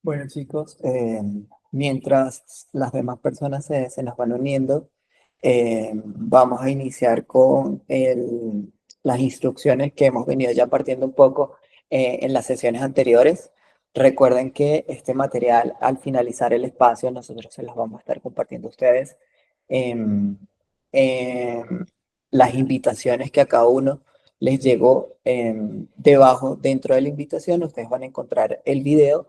Bueno, chicos, mientras las demás personas se nos van uniendo, vamos a iniciar con las instrucciones que hemos venido ya partiendo un poco en las sesiones anteriores. Recuerden que este material, al finalizar el espacio, nosotros se los vamos a estar compartiendo a ustedes. em, em, las invitaciones que a cada uno les llegó debajo, dentro de la invitación, ustedes van a encontrar el video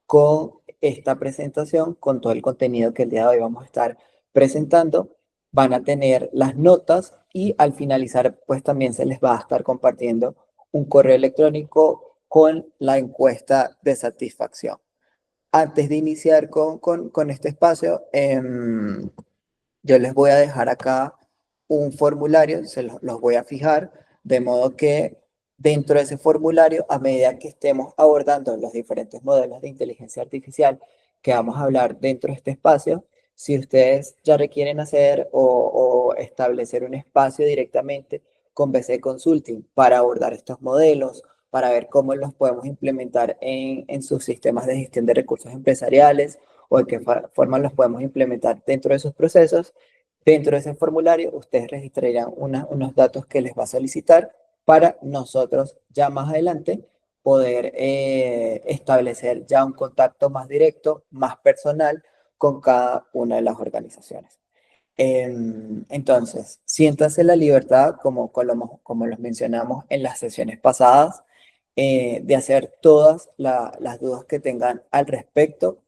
con esta presentación, con todo el contenido que el día de hoy vamos a estar presentando. Van a tener las notas y al finalizar, pues también se les va a estar compartiendo un correo electrónico con la encuesta de satisfacción. Antes de iniciar con este espacio, yo les voy a dejar acá un formulario, los voy a fijar, de modo que dentro de ese formulario, a medida que estemos abordando los diferentes modelos de inteligencia artificial que vamos a hablar dentro de este espacio, si ustedes ya requieren hacer o establecer un espacio directamente con BC Consulting para abordar estos modelos, para ver cómo los podemos implementar en sus sistemas de gestión de recursos empresariales o de qué forma los podemos implementar dentro de sus procesos. Dentro de ese formulario, ustedes registrarán unos datos que les va a solicitar para nosotros ya más adelante poder establecer ya un contacto más directo, más personal con cada una de las organizaciones. Entonces, siéntanse la libertad, como los mencionamos en las sesiones pasadas, de hacer todas las dudas que tengan al respecto.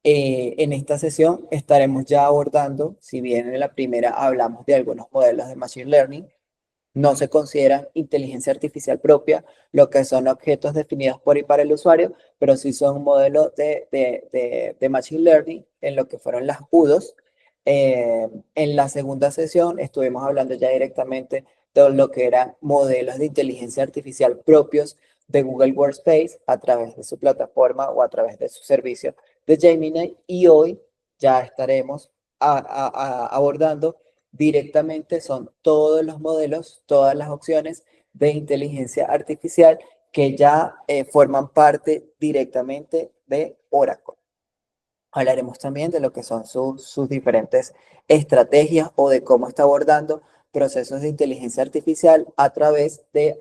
En esta sesión estaremos ya abordando, si bien en la primera hablamos de algunos modelos de Machine Learning, no se consideran inteligencia artificial propia, lo que son objetos definidos por y para el usuario, pero sí son modelos de Machine Learning en lo que fueron las UDOs. En la segunda sesión estuvimos hablando ya directamente de lo que eran modelos de inteligencia artificial propios de Google Workspace a través de su plataforma o a través de su servicio de Gemini, y hoy ya estaremos abordando directamente son todos los modelos, todas las opciones de inteligencia artificial que ya forman parte directamente de Oracle. Hablaremos también de lo que son sus diferentes estrategias o de cómo está abordando procesos de inteligencia artificial a través de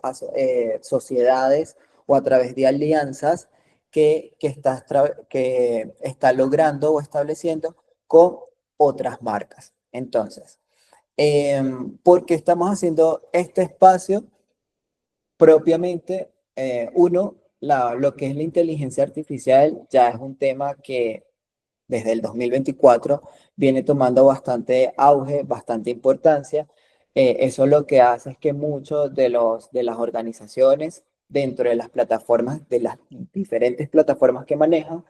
sociedades o a través de alianzas que está logrando o estableciendo con otras marcas. Entonces, ¿por qué estamos haciendo este espacio? Propiamente, lo que es la inteligencia artificial ya es un tema que desde el 2024 viene tomando bastante auge, bastante importancia. Eso lo que hace es que muchos de las organizaciones dentro de las plataformas, de las diferentes plataformas que manejan,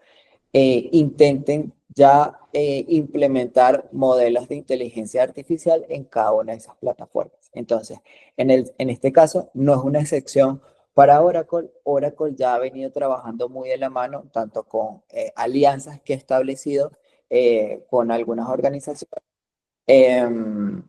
intenten ya implementar modelos de inteligencia artificial en cada una de esas plataformas. Entonces, en este caso, no es una excepción para Oracle. Oracle ya ha venido trabajando muy de la mano, tanto con alianzas que ha establecido con algunas organizaciones, em,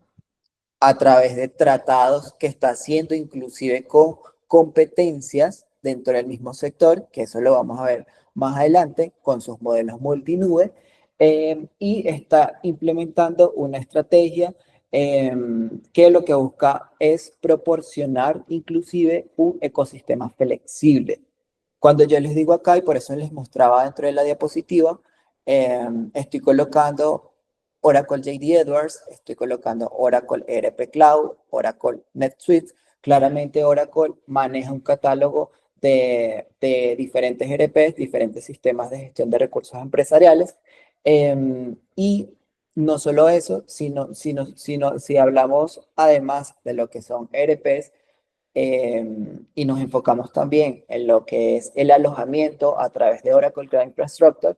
a través de tratados que está haciendo, inclusive con competencias dentro del mismo sector, que eso lo vamos a ver más adelante con sus modelos multinube, y está implementando una estrategia que lo que busca es proporcionar inclusive un ecosistema flexible. Cuando yo les digo acá, y por eso les mostraba dentro de la diapositiva, estoy colocando Oracle JD Edwards, estoy colocando Oracle ERP Cloud, Oracle NetSuite. Claramente Oracle maneja un catálogo de diferentes ERPs, diferentes sistemas de gestión de recursos empresariales. Y no solo eso, si hablamos además de lo que son ERPs, y nos enfocamos también en lo que es el alojamiento a través de Oracle Cloud Infrastructure,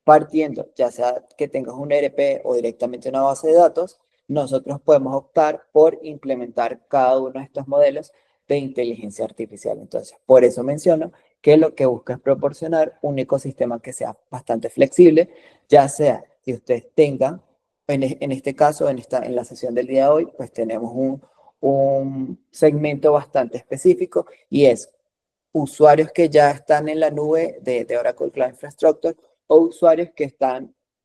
partiendo, ya sea que tengas un ERP o directamente una base de datos, nosotros podemos optar por implementar cada uno de estos modelos de inteligencia artificial. Entonces, por eso menciono que lo que busca es proporcionar un ecosistema que sea bastante flexible, ya sea que ustedes tengan, en este caso, en la sesión del día de hoy, pues tenemos un segmento bastante específico y es usuarios que ya están en la nube de Oracle Cloud Infrastructure o usuarios que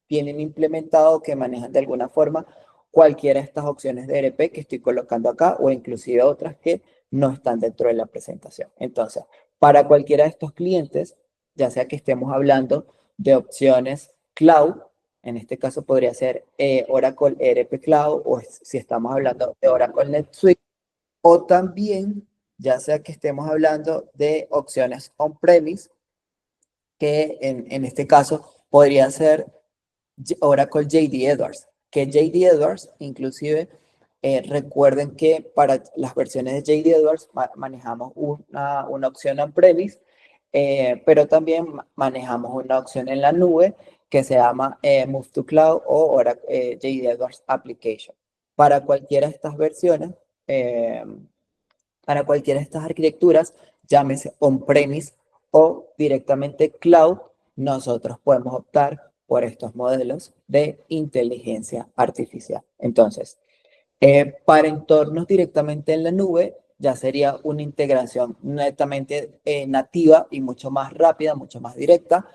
tienen implementado, que manejan de alguna forma cualquiera de estas opciones de ERP que estoy colocando acá o inclusive otras que no están dentro de la presentación. Entonces, para cualquiera de estos clientes, ya sea que estemos hablando de opciones cloud, en este caso podría ser Oracle ERP Cloud, o si estamos hablando de Oracle NetSuite, o también, ya sea que estemos hablando de opciones on-premise, que en este caso podría ser Oracle JD Edwards, que JD Edwards, inclusive, recuerden que para las versiones de JD Edwards manejamos una opción on-premise, pero también manejamos una opción en la nube que se llama Move to Cloud o Oracle, JD Edwards Application. Para cualquiera de estas versiones, eh, para cualquiera de estas arquitecturas, llámese on-premise o directamente cloud, nosotros podemos optar por estos modelos de inteligencia artificial. Entonces, para entornos directamente en la nube, ya sería una integración netamente nativa y mucho más rápida, mucho más directa.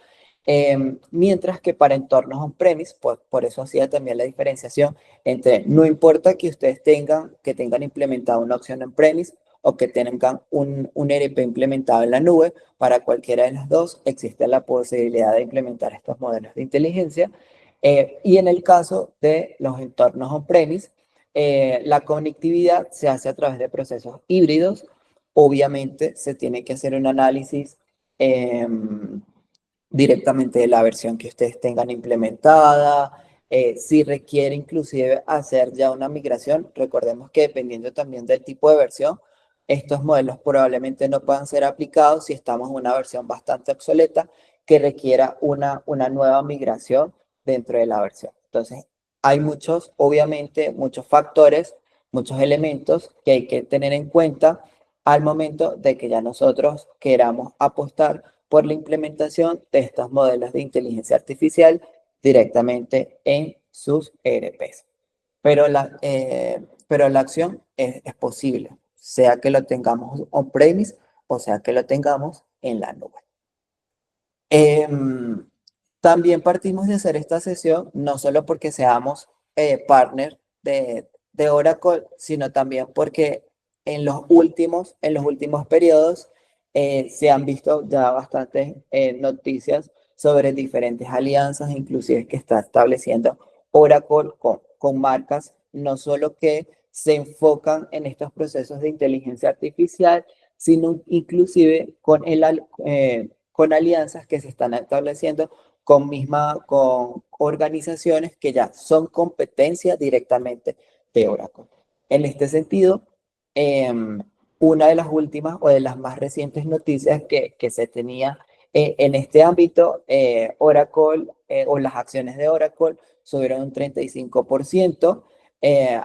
Mientras que para entornos on-premise, pues por eso hacía también la diferenciación entre no importa que ustedes tengan implementado una opción on-premise o que tengan un ERP implementado en la nube, para cualquiera de las dos existe la posibilidad de implementar estos modelos de inteligencia. Y en el caso de los entornos on-premise, la conectividad se hace a través de procesos híbridos. Obviamente se tiene que hacer un análisis directamente de la versión que ustedes tengan implementada. Si requiere inclusive hacer ya una migración, recordemos que dependiendo también del tipo de versión, estos modelos probablemente no puedan ser aplicados si estamos en una versión bastante obsoleta que requiera una nueva migración dentro de la versión. Entonces, hay obviamente, muchos factores, muchos elementos que hay que tener en cuenta al momento de que ya nosotros queramos apostar por la implementación de estos modelos de inteligencia artificial directamente en sus ERPs. Pero la acción es posible, sea que lo tengamos on-premise o sea que lo tengamos en la nube. Em, También partimos de hacer esta sesión no solo porque seamos partner de Oracle, sino también porque en los últimos periodos se han visto ya bastantes noticias sobre diferentes alianzas, inclusive que está estableciendo Oracle con marcas, no solo que se enfocan en estos procesos de inteligencia artificial, sino inclusive con alianzas que se están estableciendo con organizaciones que ya son competencia directamente de Oracle. En este sentido, una de las últimas o de las más recientes noticias que se tenía en este ámbito, Oracle o las acciones de Oracle subieron un 35%,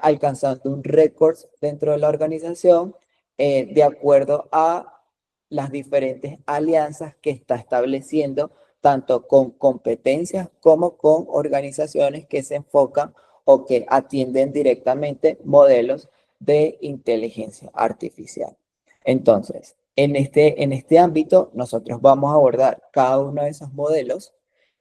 alcanzando un récord dentro de la organización, de acuerdo a las diferentes alianzas que está estableciendo, tanto con competencias como con organizaciones que se enfocan o que atienden directamente modelos de inteligencia artificial. Entonces, en este ámbito, nosotros vamos a abordar cada uno de esos modelos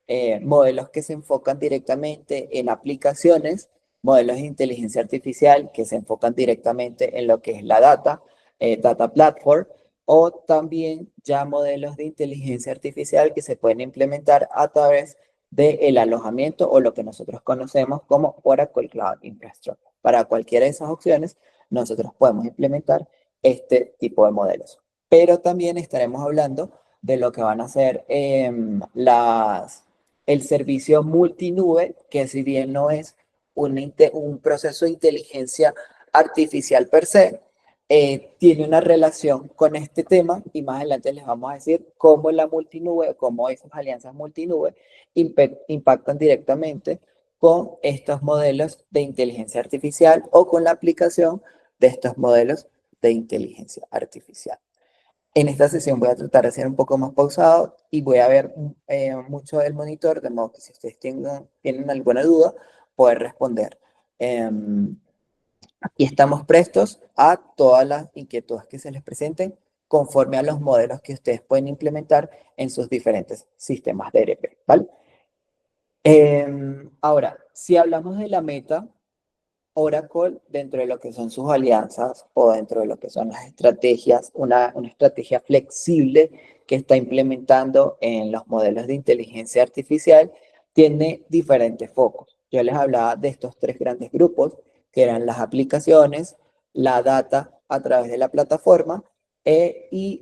que se enfocan directamente en aplicaciones, modelos de inteligencia artificial que se enfocan directamente en lo que es la data platform, o también ya modelos de inteligencia artificial que se pueden implementar a través del alojamiento o lo que nosotros conocemos como Oracle Cloud Infrastructure. Para cualquiera de esas opciones, nosotros podemos implementar este tipo de modelos. Pero también estaremos hablando de lo que van a ser el servicio multinube, que si bien no es un proceso de inteligencia artificial per se, tiene una relación con este tema, y más adelante les vamos a decir cómo la multinube, cómo esas alianzas multinube impactan directamente con estos modelos de inteligencia artificial o con la aplicación de estos modelos de inteligencia artificial. En esta sesión voy a tratar de ser un poco más pausado y voy a ver mucho del monitor, de modo que si ustedes tienen alguna duda, poder responder. Y estamos prestos a todas las inquietudes que se les presenten conforme a los modelos que ustedes pueden implementar en sus diferentes sistemas de ERP, ¿vale? Ahora, si hablamos de la meta, Oracle, dentro de lo que son sus alianzas o dentro de lo que son las estrategias, una estrategia flexible que está implementando en los modelos de inteligencia artificial, tiene diferentes focos. Yo les hablaba de estos tres grandes grupos, que eran las aplicaciones, la data a través de la plataforma y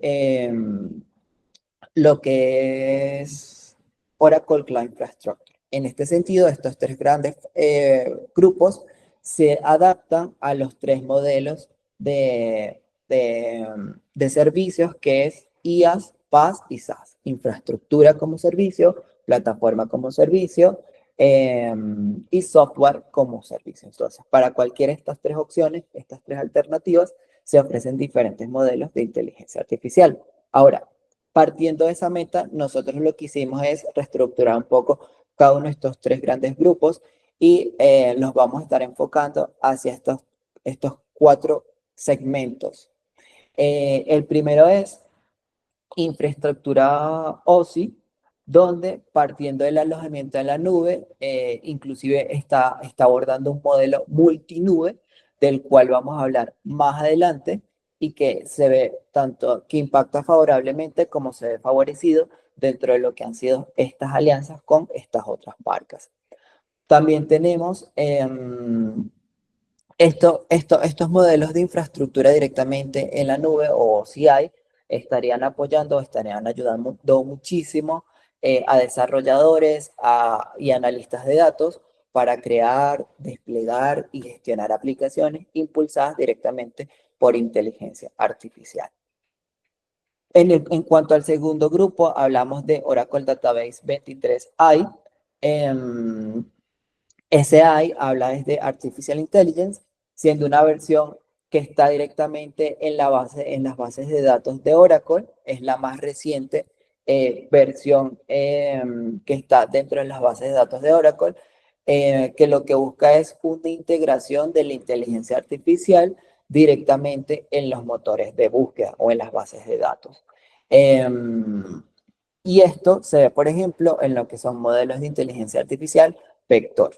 lo que es Oracle Cloud Infrastructure. En este sentido, estos tres grandes grupos se adaptan a los tres modelos de servicios que es IaaS, PaaS y SaaS. Infraestructura como servicio, plataforma como servicio y software como servicio. Entonces, para cualquiera de estas tres opciones, estas tres alternativas, se ofrecen diferentes modelos de inteligencia artificial. Ahora, partiendo de esa meta, nosotros lo que hicimos es reestructurar un poco cada uno de estos tres grandes grupos y los vamos a estar enfocando hacia estos cuatro segmentos. El primero es infraestructura OSI, donde partiendo del alojamiento en la nube, inclusive está abordando un modelo multinube, del cual vamos a hablar más adelante y que se ve tanto que impacta favorablemente como se ve favorecido dentro de lo que han sido estas alianzas con estas otras marcas. También tenemos estos modelos de infraestructura directamente en la nube o CI estarían apoyando, estarían ayudando muchísimo a desarrolladores y analistas de datos para crear, desplegar y gestionar aplicaciones impulsadas directamente por inteligencia artificial. En cuanto al segundo grupo, hablamos de Oracle Database 23i. SI habla desde Artificial Intelligence, siendo una versión que está directamente en las bases de datos de Oracle. Es la más reciente versión que está dentro de las bases de datos de Oracle, que lo que busca es una integración de la inteligencia artificial directamente en los motores de búsqueda o en las bases de datos. Y esto se ve, por ejemplo, en lo que son modelos de inteligencia artificial vector.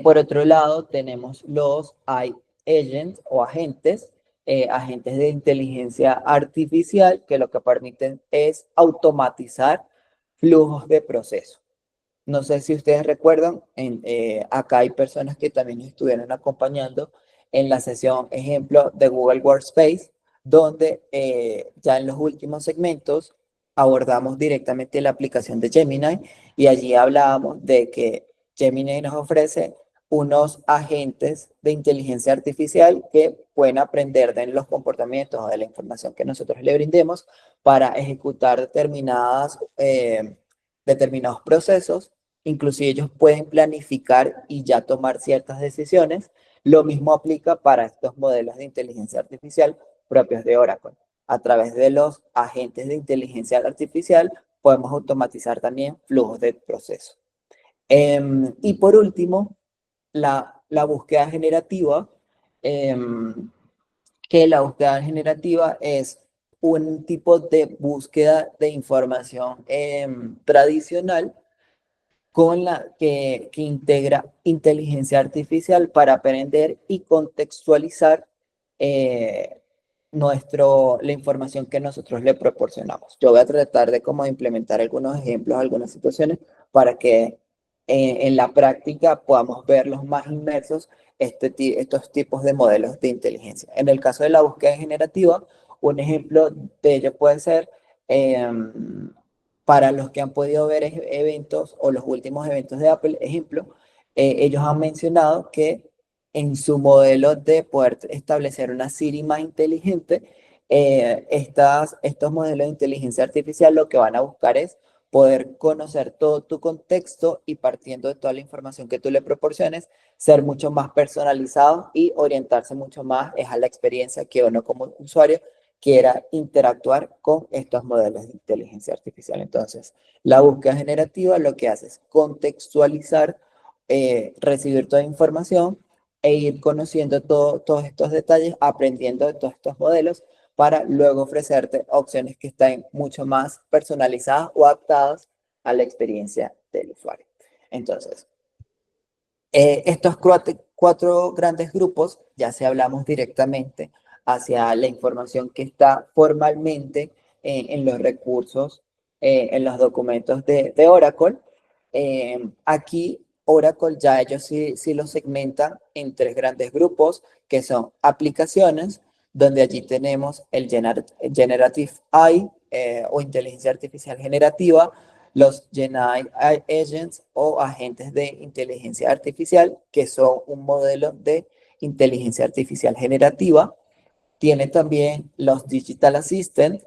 Por otro lado, tenemos los agents o agentes, agentes de inteligencia artificial que lo que permiten es automatizar flujos de proceso. No sé si ustedes recuerdan, acá hay personas que también estuvieron acompañando en la sesión ejemplo de Google Workspace, donde ya en los últimos segmentos abordamos directamente la aplicación de Gemini y allí hablábamos de que Gemini nos ofrece unos agentes de inteligencia artificial que pueden aprender de los comportamientos o de la información que nosotros le brindemos para ejecutar determinados procesos. Inclusive ellos pueden planificar y ya tomar ciertas decisiones. Lo mismo aplica para estos modelos de inteligencia artificial propios de Oracle. A través de los agentes de inteligencia artificial podemos automatizar también flujos de proceso. Y por último, la búsqueda generativa, que la búsqueda generativa es un tipo de búsqueda de información tradicional con la que integra inteligencia artificial para aprender y contextualizar la información que nosotros le proporcionamos. Yo voy a tratar de cómo implementar algunos ejemplos, algunas situaciones para que en la práctica podamos verlos más inmersos estos tipos de modelos de inteligencia. En el caso de la búsqueda generativa, un ejemplo de ello puede ser para los que han podido ver eventos o los últimos eventos de Apple, ejemplo, ellos han mencionado que en su modelo de poder establecer una Siri más inteligente, estos modelos de inteligencia artificial lo que van a buscar es poder conocer todo tu contexto y partiendo de toda la información que tú le proporciones, ser mucho más personalizado y orientarse mucho más a la experiencia que uno como usuario quiera interactuar con estos modelos de inteligencia artificial. Entonces, la búsqueda generativa lo que hace es contextualizar, recibir toda información e ir conociendo todos estos detalles, aprendiendo de todos estos modelos para luego ofrecerte opciones que estén mucho más personalizadas o adaptadas a la experiencia del usuario. Entonces, estos cuatro grandes grupos, ya si hablamos directamente hacia la información que está formalmente en los recursos, en los documentos de Oracle, aquí Oracle ya ellos sí los segmentan en tres grandes grupos, que son aplicaciones, donde allí tenemos el Generative AI o inteligencia artificial generativa, los GenAI Agents o agentes de inteligencia artificial, que son un modelo de inteligencia artificial generativa. Tiene también los Digital Assistant,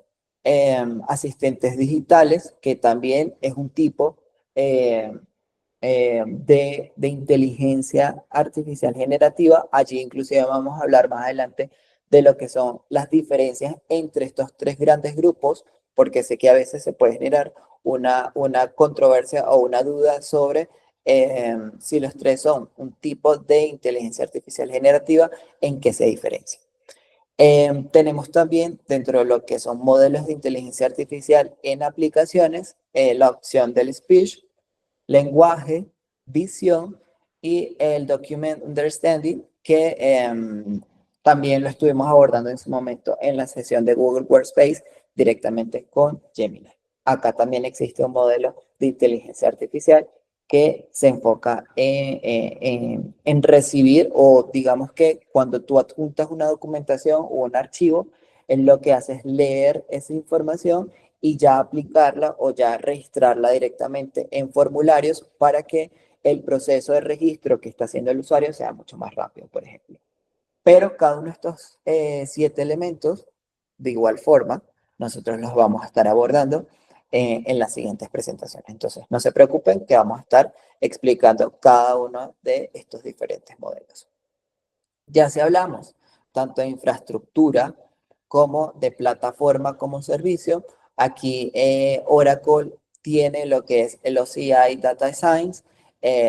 asistentes digitales, que también es un tipo eh, de inteligencia artificial generativa. Allí inclusive vamos a hablar más adelante de lo que son las diferencias entre estos tres grandes grupos, porque sé que a veces se puede generar una controversia o una duda sobre si los tres son un tipo de inteligencia artificial generativa, en qué se diferencia. Tenemos también dentro de lo que son modelos de inteligencia artificial en aplicaciones, la opción del speech, lenguaje, visión y el document understanding, que también lo estuvimos abordando en su momento en la sesión de Google Workspace directamente con Gemini. Acá también existe un modelo de inteligencia artificial que se enfoca en recibir, o digamos que cuando tú adjuntas una documentación o un archivo, en lo que hace es leer esa información y ya aplicarla o ya registrarla directamente en formularios para que el proceso de registro que está haciendo el usuario sea mucho más rápido, por ejemplo. Pero cada uno de estos 7 elementos, de igual forma, nosotros los vamos a estar abordando en las siguientes presentaciones. Entonces, no se preocupen que vamos a estar explicando cada uno de estos diferentes modelos. Ya si hablamos tanto de infraestructura como de plataforma como servicio, aquí Oracle tiene lo que es el OCI Data Science,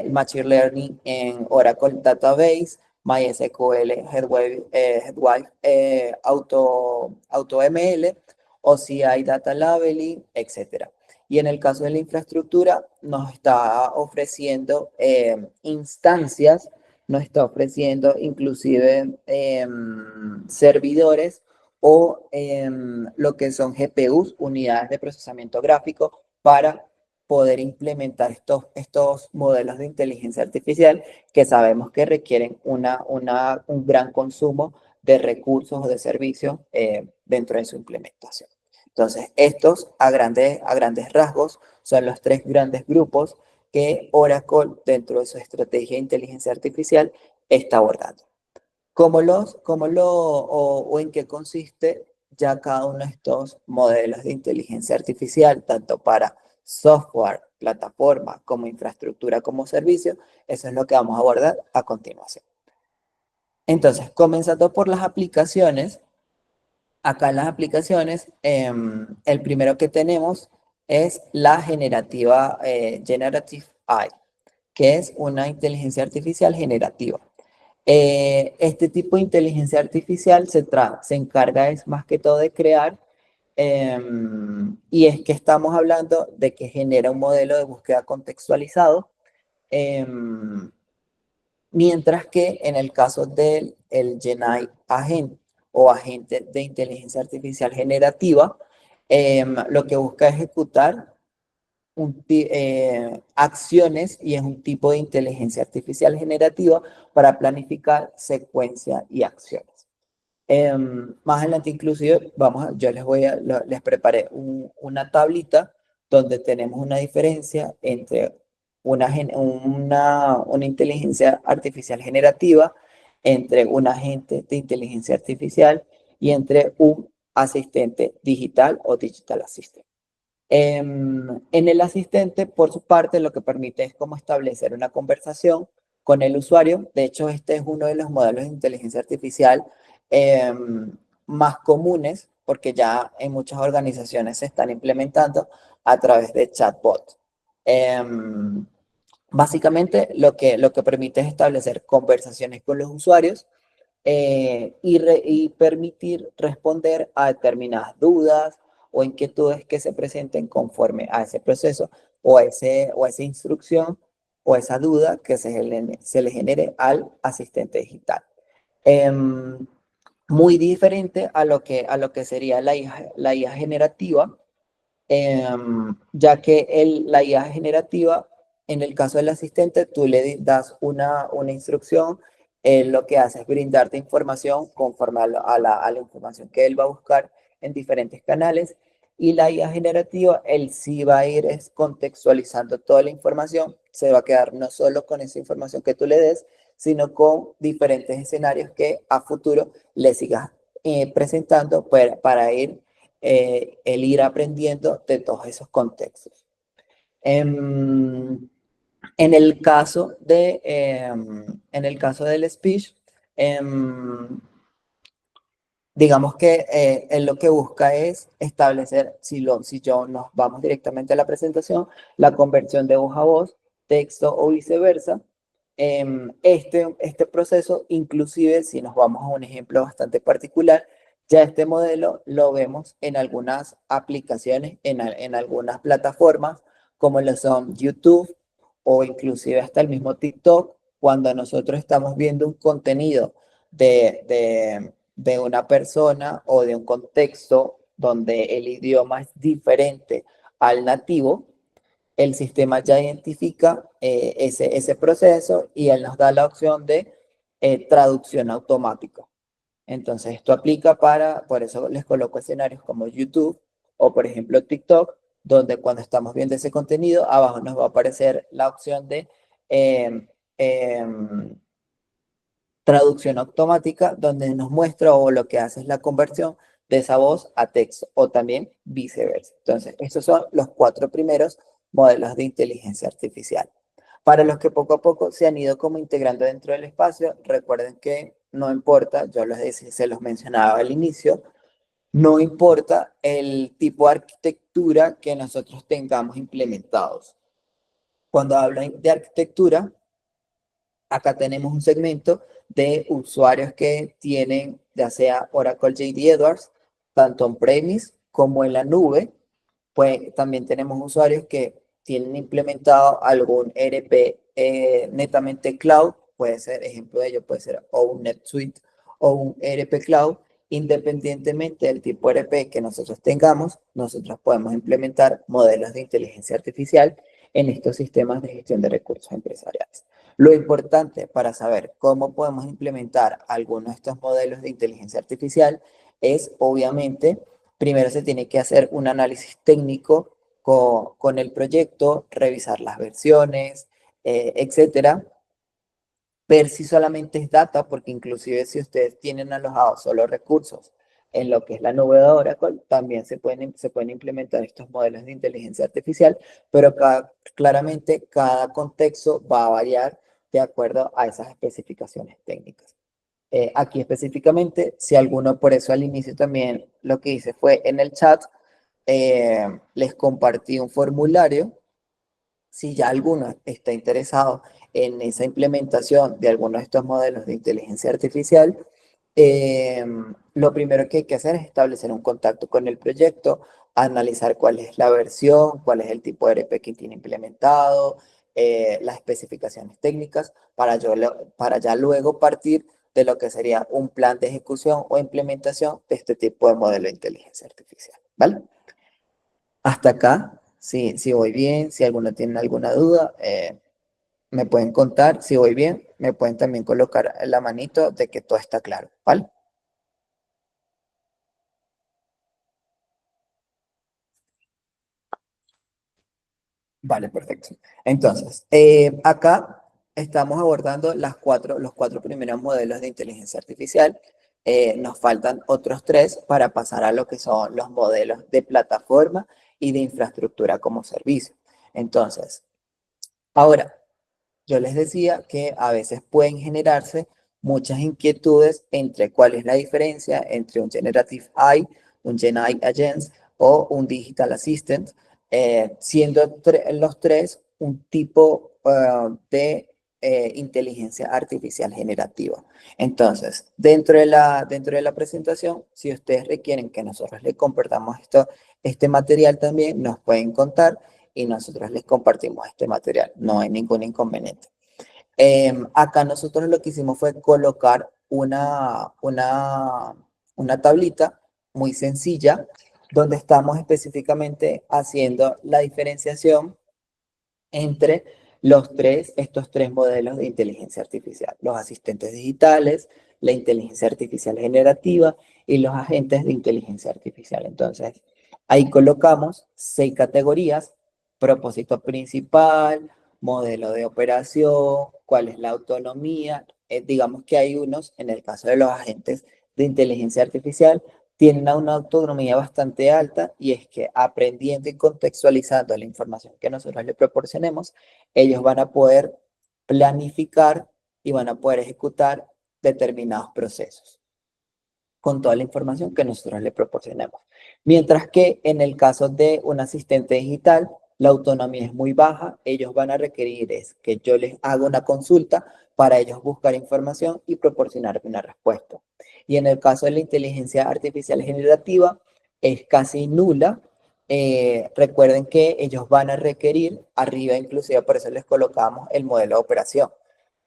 Machine Learning en Oracle Database, MySQL, Headwave AutoML, OCI Data Labeling, etc. Y en el caso de la infraestructura, nos está ofreciendo instancias, nos está ofreciendo inclusive servidores o lo que son GPUs, unidades de procesamiento gráfico, para poder implementar estos modelos de inteligencia artificial que sabemos que requieren un gran consumo de recursos o de servicios dentro de su implementación. Entonces, estos a grandes rasgos son los tres grandes grupos que Oracle, dentro de su estrategia de inteligencia artificial, está abordando. ¿O en qué consiste ya cada uno de estos modelos de inteligencia artificial, tanto para software, plataforma, como infraestructura, como servicio? Eso es lo que vamos a abordar a continuación. Entonces, comenzando por las aplicaciones, acá en las aplicaciones, el primero que tenemos es la Generative AI, que es una inteligencia artificial generativa. Este tipo de inteligencia artificial se encarga es más que todo de crear, y es que estamos hablando de que genera un modelo de búsqueda contextualizado, mientras que en el caso del GenAI Agent o agente de inteligencia artificial generativa, lo que busca ejecutar acciones, y es un tipo de inteligencia artificial generativa para planificar secuencia y acciones. Más adelante inclusive yo les preparé una tablita donde tenemos una diferencia entre una inteligencia artificial generativa, entre un agente de inteligencia artificial y entre un asistente digital o digital assistant. En el asistente, por su parte, lo que permite es como establecer una conversación con el usuario. De hecho, este es uno de los modelos de inteligencia artificial más comunes, porque ya en muchas organizaciones se están implementando a través de chatbot. Básicamente, lo que permite es establecer conversaciones con los usuarios y permitir responder a determinadas dudas o inquietudes que se presenten conforme a ese proceso o a esa instrucción o esa duda que se le genere al asistente digital. Em, Muy diferente a lo que sería la IA generativa, ya que la IA generativa, en el caso del asistente, tú le das una instrucción, él lo que hace es brindarte información conforme a la información que él va a buscar en diferentes canales, y la IA generativa, él sí va a ir contextualizando toda la información, se va a quedar no solo con esa información que tú le des, sino con diferentes escenarios que a futuro le sigas presentando para ir el ir aprendiendo de todos esos contextos. En el caso en el caso del speech, em, digamos que él lo que busca es establecer, si yo nos vamos directamente a la presentación, la conversión de voz a voz, texto o viceversa. Este proceso, inclusive si nos vamos a un ejemplo bastante particular, ya este modelo lo vemos en algunas aplicaciones, en algunas plataformas, como lo son YouTube o inclusive hasta el mismo TikTok, cuando nosotros estamos viendo un contenido de una persona o de un contexto donde el idioma es diferente al nativo, el sistema ya identifica ese proceso y él nos da la opción de traducción automática. Entonces, esto aplica por eso les coloco escenarios como YouTube o, por ejemplo, TikTok, donde cuando estamos viendo ese contenido, abajo nos va a aparecer la opción de eh, eh, traducción automática, donde nos muestra o lo que hace es la conversión de esa voz a texto o también viceversa. Entonces, estos son los 4 primeros modelos de inteligencia artificial. Para los que poco a poco se han ido como integrando dentro del espacio, recuerden que no importa, yo se los mencionaba al inicio, no importa el tipo de arquitectura que nosotros tengamos implementados. Cuando hablan de arquitectura, acá tenemos un segmento de usuarios que tienen ya sea Oracle JD Edwards, tanto on-premise como en la nube. Pues también tenemos usuarios que tienen implementado algún ERP netamente cloud, puede ser, ejemplo de ello puede ser o un NetSuite o un ERP cloud. Independientemente del tipo de ERP que nosotros tengamos, nosotros podemos implementar modelos de inteligencia artificial en estos sistemas de gestión de recursos empresariales. Lo importante para saber cómo podemos implementar algunos de estos modelos de inteligencia artificial es, obviamente, primero se tiene que hacer un análisis técnico con el proyecto, revisar las versiones, etcétera. Ver si solamente es data, porque inclusive si ustedes tienen alojados solo recursos en lo que es la nube de Oracle, también se pueden implementar estos modelos de inteligencia artificial, pero claramente cada contexto va a variar de acuerdo a esas especificaciones técnicas. Aquí específicamente, si alguno, por eso al inicio también lo que hice fue en el chat, les compartí un formulario. Si ya alguno está interesado en esa implementación de alguno de estos modelos de inteligencia artificial, eh, lo primero que hay que hacer es establecer un contacto con el proyecto, analizar cuál es la versión, cuál es el tipo de ERP que tiene implementado, las especificaciones técnicas, para ya luego partir de lo que sería un plan de ejecución o implementación de este tipo de modelo de inteligencia artificial, ¿vale? Hasta acá, si voy bien, si alguno tiene alguna duda, me pueden contar. Si voy bien, me pueden también colocar la manito de que todo está claro, ¿vale? Vale, perfecto. Entonces, acá estamos abordando los 4 primeros modelos de inteligencia artificial. Nos faltan otros 3 para pasar a lo que son los modelos de plataforma y de infraestructura como servicio. Entonces, ahora, yo les decía que a veces pueden generarse muchas inquietudes entre cuál es la diferencia entre un Generative AI, un Gen AI Agents o un Digital Assistant, siendo los tres un tipo inteligencia artificial generativa. Entonces, dentro de la presentación, si ustedes requieren que nosotros les compartamos este material también, nos pueden contar y nosotros les compartimos este material. No hay ningún inconveniente. Acá nosotros lo que hicimos fue colocar una tablita muy sencilla donde estamos específicamente haciendo la diferenciación entre estos tres modelos de inteligencia artificial, los asistentes digitales, la inteligencia artificial generativa y los agentes de inteligencia artificial. Entonces, ahí colocamos 6 categorías: propósito principal, modelo de operación, cuál es la autonomía. Digamos que hay unos, en el caso de los agentes de inteligencia artificial, tienen una autonomía bastante alta, y es que aprendiendo y contextualizando la información que nosotros les proporcionemos, ellos van a poder planificar y van a poder ejecutar determinados procesos con toda la información que nosotros les proporcionemos. Mientras que en el caso de un asistente digital, la autonomía es muy baja. Ellos van a requerir es que yo les haga una consulta para ellos buscar información y proporcionarme una respuesta. Y en el caso de la inteligencia artificial generativa, es casi nula. Recuerden que ellos van a requerir, arriba inclusive por eso les colocamos el modelo de operación.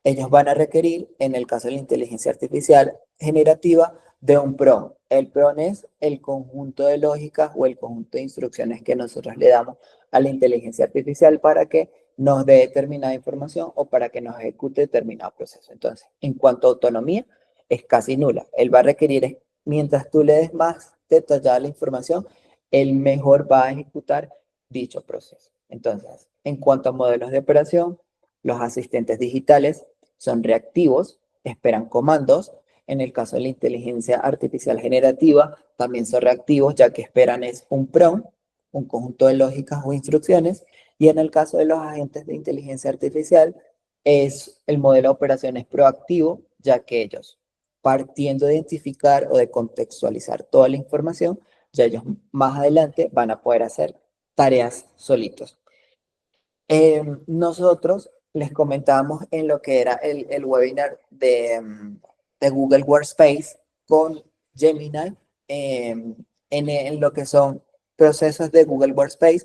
Ellos van a requerir, en el caso de la inteligencia artificial generativa, de un prompt. El prompt es el conjunto de lógicas o el conjunto de instrucciones que nosotros le damos a la inteligencia artificial para que nos dé determinada información o para que nos ejecute determinado proceso. Entonces, en cuanto a autonomía, es casi nula. Él va a requerir, mientras tú le des más detallada la información, él mejor va a ejecutar dicho proceso. Entonces, en cuanto a modelos de operación, los asistentes digitales son reactivos, esperan comandos. En el caso de la inteligencia artificial generativa, también son reactivos, ya que esperan es un prompt, un conjunto de lógicas o instrucciones. Y en el caso de los agentes de inteligencia artificial, el modelo de operaciones proactivo, ya que ellos, partiendo de identificar o de contextualizar toda la información, ya ellos más adelante van a poder hacer tareas solitos. Nosotros les comentábamos en lo que era el webinar de Google Workspace con Gemini, en lo que son procesos de Google Workspace.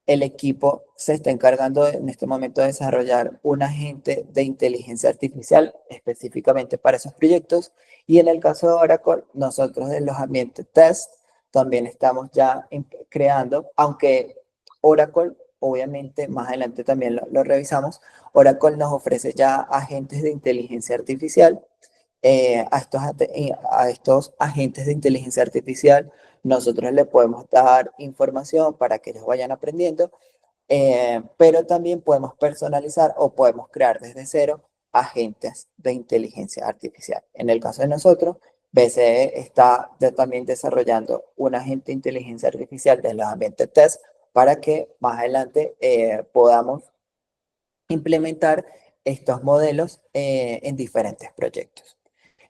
El equipo se está encargando en este momento de desarrollar un agente de inteligencia artificial específicamente para esos proyectos. Y en el caso de Oracle, nosotros en los ambientes test también estamos ya creando, aunque Oracle, obviamente, más adelante también lo revisamos. Oracle nos ofrece ya agentes de inteligencia artificial. A estos agentes de inteligencia artificial nosotros le podemos dar información para que ellos vayan aprendiendo, pero también podemos personalizar o podemos crear desde cero agentes de inteligencia artificial. En el caso de nosotros, BCE está también desarrollando un agente de inteligencia artificial de los ambientes test para que más adelante podamos implementar estos modelos en diferentes proyectos.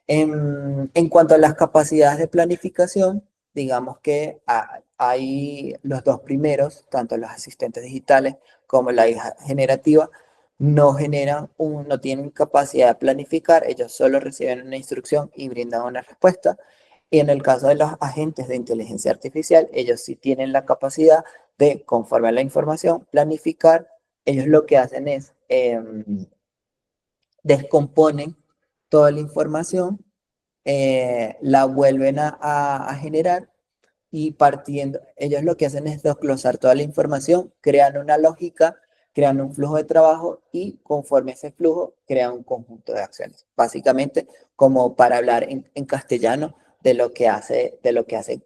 En cuanto a las capacidades de planificación, digamos que hay los dos primeros, tanto los asistentes digitales como la IA generativa, no tienen capacidad de planificar. Ellos solo reciben una instrucción y brindan una respuesta. Y en el caso de los agentes de inteligencia artificial, ellos sí tienen la capacidad de, conforme a la información, planificar. Ellos lo que hacen es descomponen toda la información, la vuelven a generar, y ellos lo que hacen es desglosar toda la información, crean una lógica, crean un flujo de trabajo y conforme a ese flujo crean un conjunto de acciones. Básicamente, como para hablar en castellano de lo que hace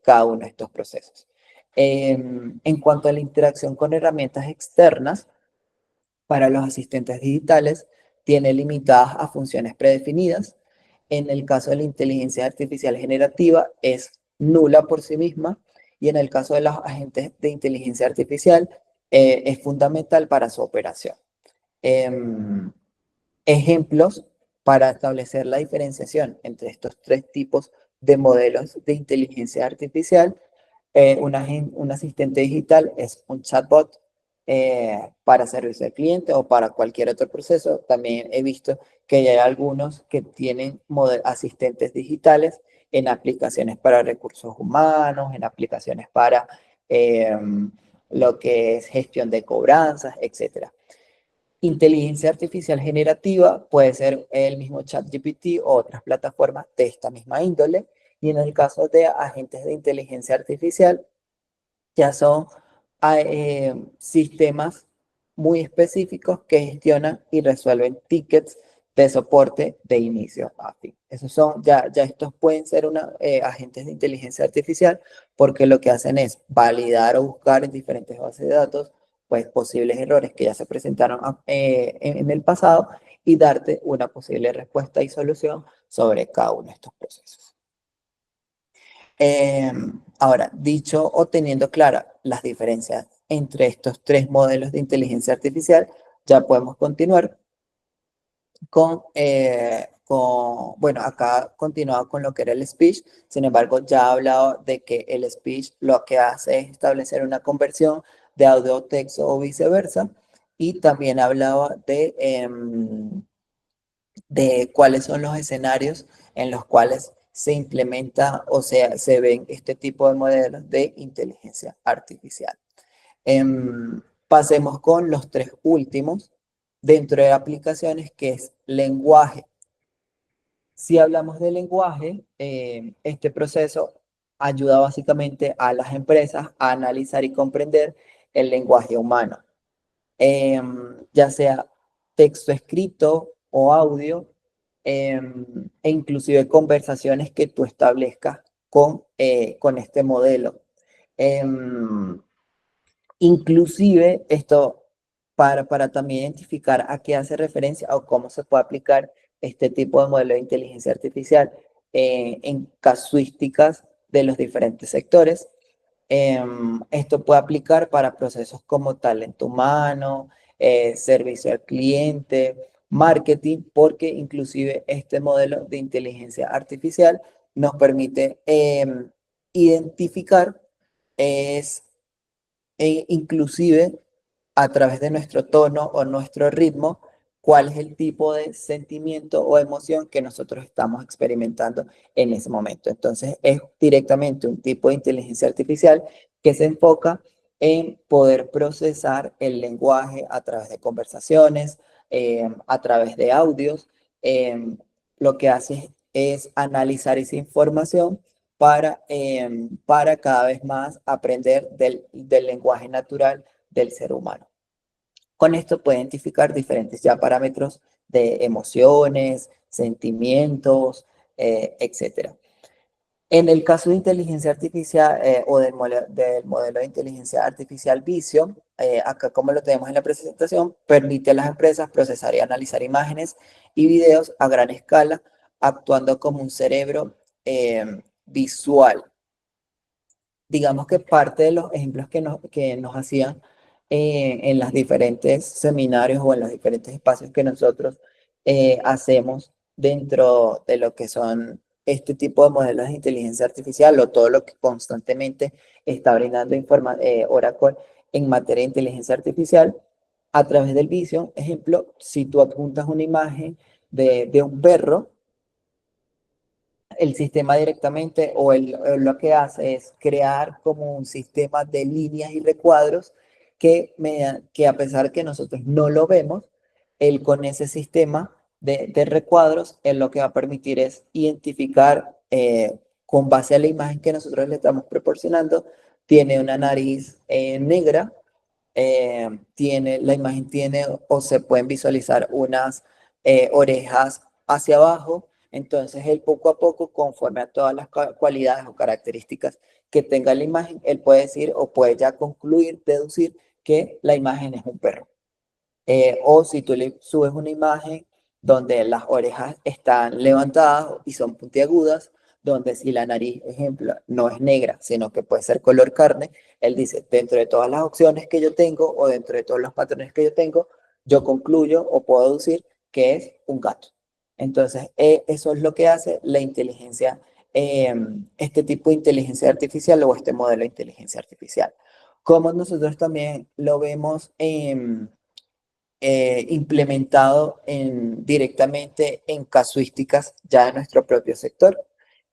cada uno de estos procesos. En cuanto a la interacción con herramientas externas, para los asistentes digitales, tiene limitadas a funciones predefinidas. En el caso de la inteligencia artificial generativa, es nula por sí misma. Y en el caso de los agentes de inteligencia artificial, es fundamental para su operación. Em, Ejemplos para establecer la diferenciación entre estos tres tipos de modelos de inteligencia artificial. Un asistente digital es un chatbot. para servicio al cliente o para cualquier otro proceso. También he visto que hay algunos que tienen asistentes digitales en aplicaciones para recursos humanos, en aplicaciones para lo que es gestión de cobranzas, etcétera. Inteligencia artificial generativa puede ser el mismo ChatGPT o otras plataformas de esta misma índole. Y en el caso de agentes de inteligencia artificial, ya son sistemas muy específicos que gestionan y resuelven tickets de soporte de inicio a fin. Esos son, ya estos pueden ser agentes de inteligencia artificial porque lo que hacen es validar o buscar en diferentes bases de datos pues posibles errores que ya se presentaron en el pasado y darte una posible respuesta y solución sobre cada uno de estos procesos. Ahora, dicho o teniendo claras las diferencias entre estos tres modelos de inteligencia artificial, ya podemos continuar bueno, acá continuaba con lo que era el speech. Sin embargo, ya he hablado de que el speech lo que hace es establecer una conversión de audio a texto o viceversa. Y también hablaba de cuáles son los escenarios en los cuales se implementa o sea, se ven este tipo de modelos de inteligencia artificial. Pasemos con los tres últimos dentro de aplicaciones, que es lenguaje. Si hablamos de lenguaje, este proceso ayuda básicamente a las empresas a analizar y comprender el lenguaje humano, ya sea texto escrito o audio, e inclusive conversaciones que tú establezcas con este modelo. Em, Inclusive esto para también identificar a qué hace referencia o cómo se puede aplicar este tipo de modelo de inteligencia artificial en casuísticas de los diferentes sectores. Esto puede aplicar para procesos como talento humano, servicio al cliente, marketing, porque inclusive este modelo de inteligencia artificial nos permite identificar es inclusive a través de nuestro tono o nuestro ritmo, cuál es el tipo de sentimiento o emoción que nosotros estamos experimentando en ese momento. Entonces, es directamente un tipo de inteligencia artificial que se enfoca en poder procesar el lenguaje a través de conversaciones, a través de audios. Lo que hace es analizar esa información para cada vez más aprender del lenguaje natural del ser humano. Con esto puede identificar diferentes ya parámetros de emociones, sentimientos, etc. En el caso de inteligencia artificial o del modelo de inteligencia artificial Vision, acá como lo tenemos en la presentación, permite a las empresas procesar y analizar imágenes y videos a gran escala, actuando como un cerebro visual. Digamos que parte de los ejemplos que nos hacían en los diferentes seminarios o en los diferentes espacios que nosotros hacemos dentro de lo que son este tipo de modelos de inteligencia artificial o todo lo que constantemente está brindando Oracle en materia de inteligencia artificial a través del Vision. Ejemplo, si tú adjuntas una imagen de un perro, el sistema directamente lo que hace es crear como un sistema de líneas y recuadros que a pesar que nosotros no lo vemos, él con ese sistema de recuadros, él lo que va a permitir es identificar con base a la imagen que nosotros le estamos proporcionando, tiene una nariz negra, la imagen tiene o se pueden visualizar unas orejas hacia abajo. Entonces él poco a poco, conforme a todas las cualidades o características que tenga la imagen, él puede decir o puede ya concluir, deducir que la imagen es un perro. O si tú le subes una imagen donde las orejas están levantadas y son puntiagudas, donde si la nariz, ejemplo, no es negra, sino que puede ser color carne, él dice, dentro de todas las opciones que yo tengo o dentro de todos los patrones que yo tengo, yo concluyo o puedo deducir que es un gato. Entonces, eso es lo que hace la inteligencia, este tipo de inteligencia artificial o este modelo de inteligencia artificial. como nosotros también lo vemos implementado directamente en casuísticas ya de nuestro propio sector.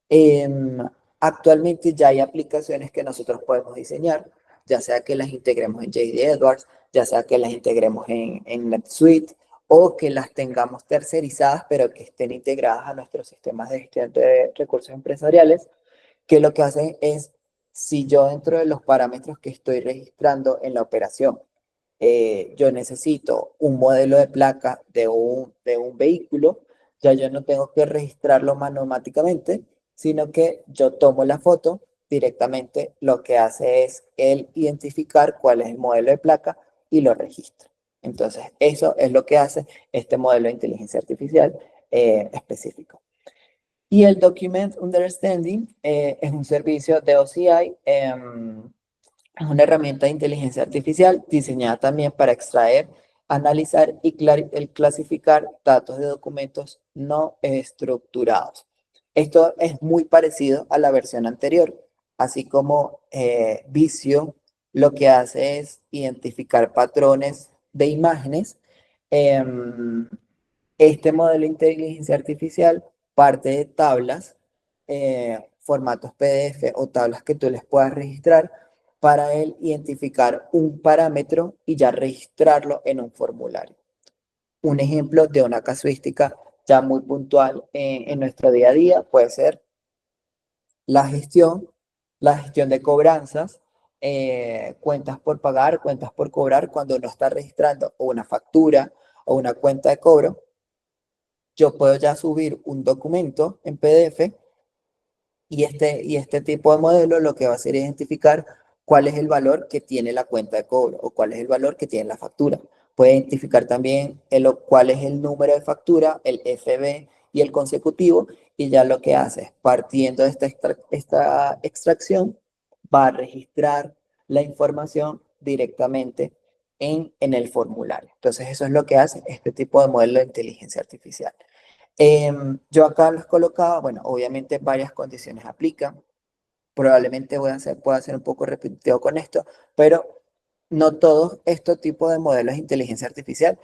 Em, Actualmente ya hay aplicaciones que nosotros podemos diseñar, ya sea que las integremos en JD Edwards, ya sea que las integremos en NetSuite o que las tengamos tercerizadas, pero que estén integradas a nuestros sistemas de gestión de recursos empresariales, que lo que hacen es, si yo dentro de los parámetros que estoy registrando en la operación, yo necesito un modelo de placa de un vehículo, ya yo no tengo que registrarlo manumáticamente, sino que yo tomo la foto directamente, lo que hace es el identificar cuál es el modelo de placa y lo registra. Entonces, eso es lo que hace este modelo de inteligencia artificial específico. Y el Document Understanding es un servicio de OCI. Es una herramienta de inteligencia artificial diseñada también para extraer, analizar y clasificar datos de documentos no estructurados. Esto es muy parecido a la versión anterior, así como Visio lo que hace es identificar patrones de imágenes. Em, este modelo de inteligencia artificial parte de tablas, formatos PDF o tablas que tú les puedas registrar para él identificar un parámetro y ya registrarlo en un formulario. Un ejemplo de una casuística ya muy puntual en nuestro día a día puede ser la gestión, la gestión de cobranzas, cuentas por pagar, cuentas por cobrar, cuando uno está registrando una factura o una cuenta de cobro, yo puedo ya subir un documento en PDF y este tipo de modelo lo que va a hacer es identificar cuál es el valor que tiene la cuenta de cobro o cuál es el valor que tiene la factura. Puede identificar también cuál es el número de factura, el FB y el consecutivo, y ya lo que hace es, partiendo de esta extracción, va a registrar la información directamente en el formulario. Entonces, eso es lo que hace este tipo de modelo de inteligencia artificial. Yo acá los colocaba, bueno, obviamente varias condiciones aplican. Probablemente pueda ser un poco repetitivo con esto, pero no todos estos tipos de modelos de inteligencia artificial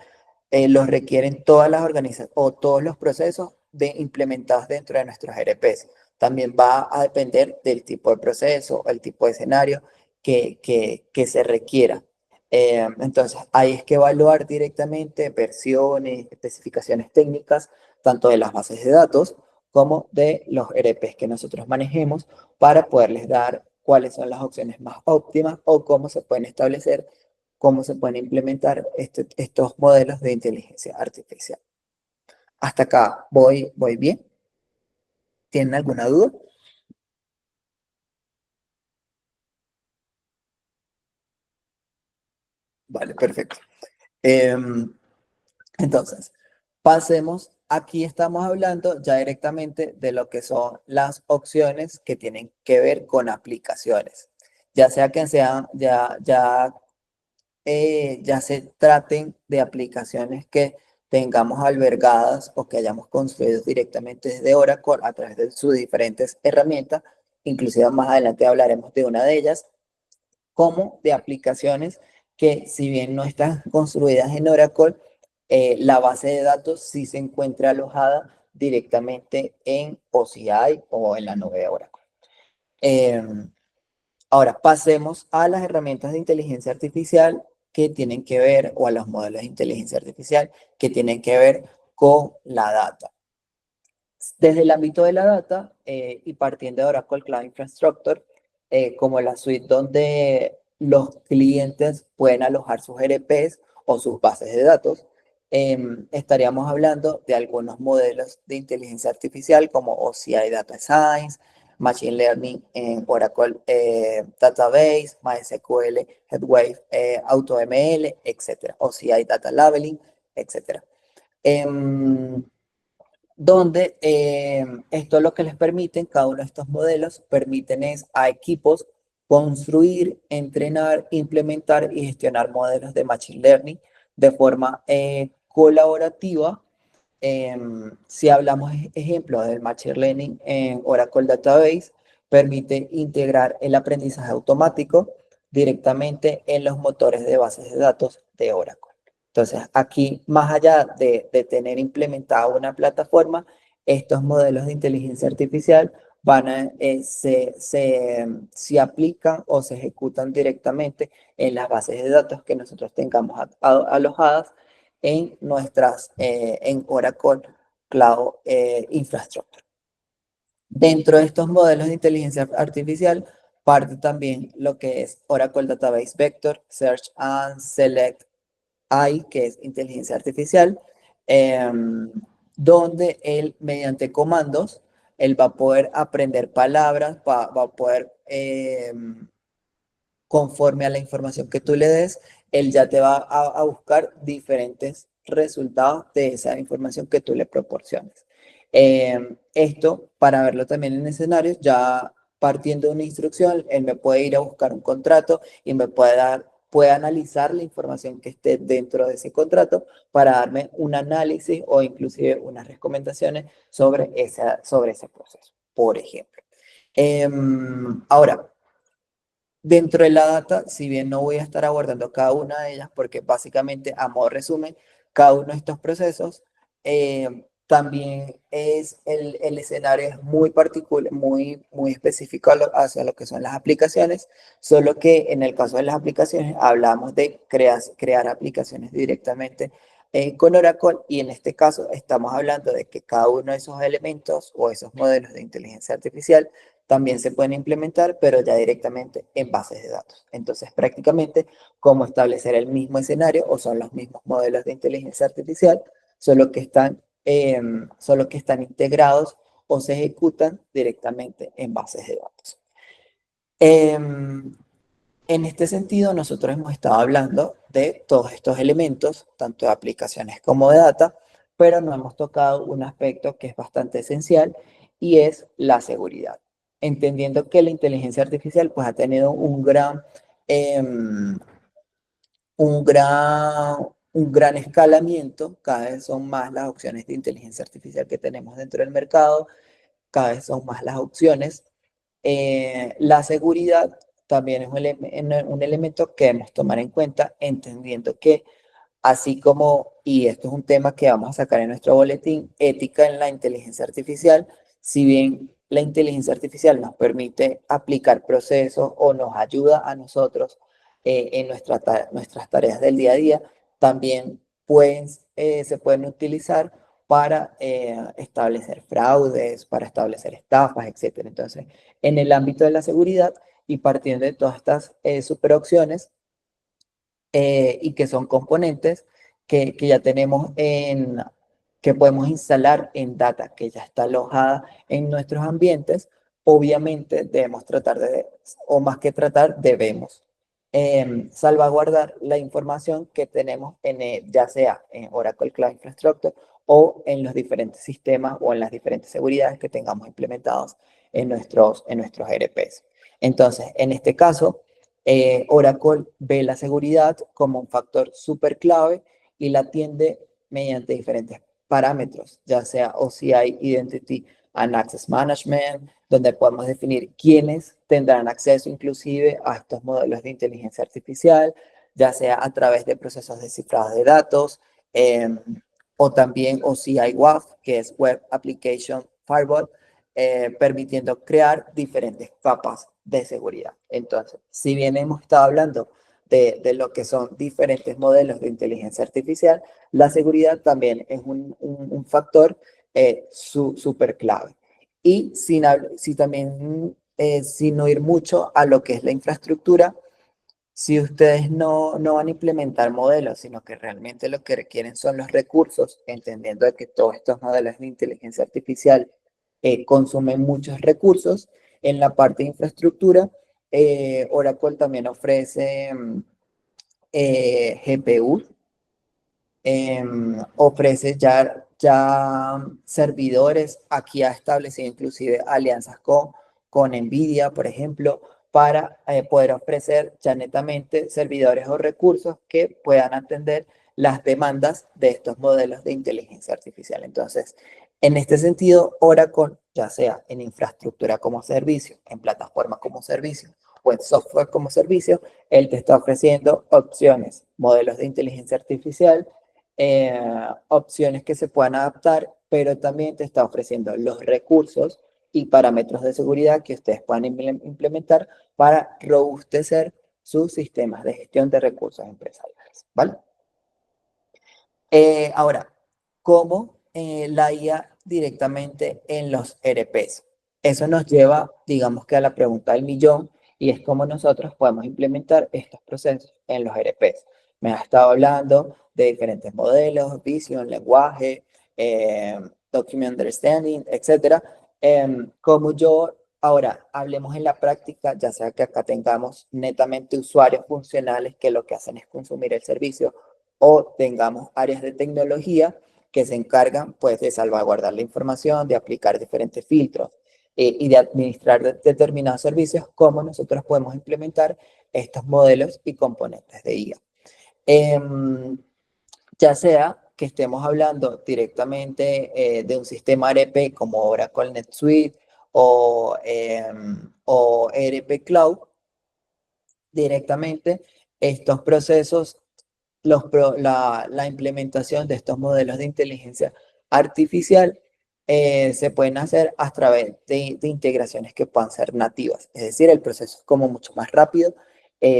los requieren todas las organizaciones o todos los procesos implementados dentro de nuestros ERPs. También va a depender del tipo de proceso, el tipo de escenario que se requiera. Entonces, hay es que evaluar directamente versiones, especificaciones técnicas, tanto de las bases de datos como de los ERPs que nosotros manejemos para poderles dar cuáles son las opciones más óptimas o cómo se pueden establecer, cómo se pueden implementar estos modelos de inteligencia artificial. Hasta acá voy bien. ¿Tienen alguna duda? Vale, perfecto. Em, Entonces, pasemos, aquí estamos hablando ya directamente de lo que son las opciones que tienen que ver con aplicaciones, ya sea que sean, ya se traten de aplicaciones que tengamos albergadas o que hayamos construido directamente desde Oracle a través de sus diferentes herramientas, inclusive más adelante hablaremos de una de ellas, como de aplicaciones que si bien no están construidas en Oracle, la base de datos sí se encuentra alojada directamente en OCI o en la nube de Oracle. Em, Ahora, pasemos a las herramientas de inteligencia artificial que tienen que ver, o a los modelos de inteligencia artificial que tienen que ver con la data. Desde el ámbito de la data y partiendo de Oracle Cloud Infrastructure, como la suite donde los clientes pueden alojar sus ERPs o sus bases de datos, estaríamos hablando de algunos modelos de inteligencia artificial como OCI Data Science, Machine Learning en Oracle Database, MySQL, Headwave, AutoML, etc. OCI Data Labeling, etc. Donde esto lo que les permiten, cada uno de estos modelos, permiten es a equipos construir, entrenar, implementar y gestionar modelos de Machine Learning de forma colaborativa. Si hablamos, ejemplo, del Machine Learning en Oracle Database, permite integrar el aprendizaje automático, directamente en los motores de bases de datos de Oracle. Entonces, aquí, más allá de tener implementada una plataforma, estos modelos de inteligencia artificial se aplican o se ejecutan directamente en las bases de datos que nosotros tengamos alojadas en Oracle Cloud Infrastructure. Dentro de estos modelos de inteligencia artificial, parte también lo que es Oracle Database Vector, Search and Select AI, que es inteligencia artificial, donde él, mediante comandos, él va a poder aprender palabras, va a poder, conforme a la información que tú le des, él ya te va a buscar diferentes resultados de esa información que tú le proporciones. Esto, para verlo también en escenarios, ya partiendo de una instrucción, él me puede ir a buscar un contrato y me puede analizar la información que esté dentro de ese contrato para darme un análisis o inclusive unas recomendaciones sobre ese proceso, por ejemplo. Ahora, dentro de la data, si bien no voy a estar abordando cada una de ellas, porque básicamente a modo resumen, cada uno de estos procesos también es el escenario es muy particular, muy específico hacia lo que son las aplicaciones, solo que en el caso de las aplicaciones hablamos de crear aplicaciones directamente con Oracle y en este caso estamos hablando de que cada uno de esos elementos o esos modelos de inteligencia artificial también se pueden implementar, pero ya directamente en bases de datos. Entonces, prácticamente, como establecer el mismo escenario o son los mismos modelos de inteligencia artificial, solo que están integrados o se ejecutan directamente en bases de datos. En este sentido, nosotros hemos estado hablando de todos estos elementos, tanto de aplicaciones como de data, pero no hemos tocado un aspecto que es bastante esencial y es la seguridad. Entendiendo que la inteligencia artificial pues, ha tenido un gran escalamiento, cada vez son más las opciones de inteligencia artificial que tenemos dentro del mercado, cada vez son más las opciones. La seguridad también es un elemento que debemos tomar en cuenta, entendiendo que así como, y esto es un tema que vamos a sacar en nuestro boletín, ética en la inteligencia artificial, si bien la inteligencia artificial nos permite aplicar procesos o nos ayuda a nosotros en nuestras tareas del día a día, también se pueden utilizar para establecer fraudes, para establecer estafas, etc. Entonces, en el ámbito de la seguridad y partiendo de todas estas superopciones, y que son componentes que ya tenemos que podemos instalar en data que ya está alojada en nuestros ambientes, obviamente debemos tratar o más que tratar, debemos salvaguardar la información que tenemos ya sea en Oracle Cloud Infrastructure o en los diferentes sistemas o en las diferentes seguridades que tengamos implementados en nuestros ERPs. Entonces, en este caso, Oracle ve la seguridad como un factor súper clave y la atiende mediante diferentes parámetros, ya sea OCI Identity and Access Management, donde podemos definir quiénes tendrán acceso inclusive a estos modelos de inteligencia artificial, ya sea a través de procesos de cifrado de datos, o también OCI WAF, que es Web Application Firewall, permitiendo crear diferentes capas de seguridad. Entonces, si bien hemos estado hablando de lo que son diferentes modelos de inteligencia artificial, la seguridad también es un factor súper clave. Y sin no ir mucho a lo que es la infraestructura, si ustedes no van a implementar modelos, sino que realmente lo que requieren son los recursos, entendiendo de que todos estos modelos de inteligencia artificial consumen muchos recursos, en la parte de infraestructura, Oracle también ofrece GPU, ofrece ya servidores, aquí ha establecido inclusive alianzas con NVIDIA, por ejemplo, para poder ofrecer ya netamente servidores o recursos que puedan atender las demandas de estos modelos de inteligencia artificial. Entonces, en este sentido, Oracle, ya sea en infraestructura como servicio, en plataforma como servicio pues software como servicio, él te está ofreciendo opciones, modelos de inteligencia artificial, opciones que se puedan adaptar, pero también te está ofreciendo los recursos y parámetros de seguridad que ustedes puedan implementar para robustecer sus sistemas de gestión de recursos empresariales, ¿vale? Ahora, ¿cómo la IA directamente en los ERPs? Eso nos lleva, digamos que a la pregunta del millón, y es cómo nosotros podemos implementar estos procesos en los ERPs. Me has estado hablando de diferentes modelos, visión, lenguaje, document understanding, etcétera. Como yo, ahora, hablemos en la práctica, ya sea que acá tengamos netamente usuarios funcionales que lo que hacen es consumir el servicio, o tengamos áreas de tecnología que se encargan pues de salvaguardar la información, de aplicar diferentes filtros y de administrar determinados servicios, cómo nosotros podemos implementar estos modelos y componentes de IA. Ya sea que estemos hablando directamente de un sistema ERP como Oracle NetSuite o ERP Cloud, directamente estos procesos la implementación de estos modelos de inteligencia artificial se pueden hacer a través de integraciones que puedan ser nativas. Es decir, el proceso es como mucho más rápido